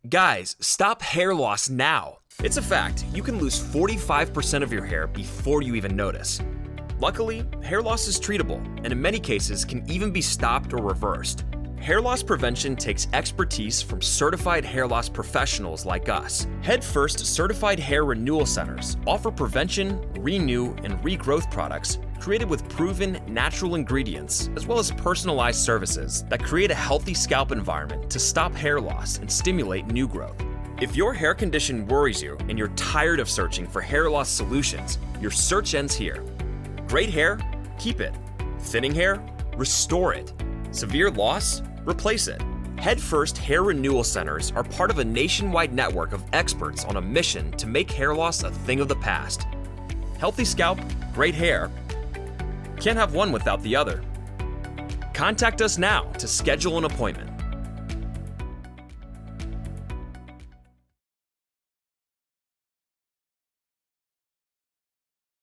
Guys, stop hair loss now. It's a fact, you can lose 45% of your hair before you even notice. Luckily, hair loss is treatable, and in many cases can even be stopped or reversed. Hair loss prevention takes expertise from certified hair loss professionals like us. Head First Certified Hair Renewal Centers offer prevention, renew, and regrowth products created with proven natural ingredients, as well as personalized services that create a healthy scalp environment to stop hair loss and stimulate new growth. If your hair condition worries you and you're tired of searching for hair loss solutions, your search ends here. Great hair? Keep it. Thinning hair? Restore it. Severe loss? Replace it. Head First Hair Renewal Centers are part of a nationwide network of experts on a mission to make hair loss a thing of the past. Healthy scalp, great hair. Can't have one without the other. Contact us now to schedule an appointment.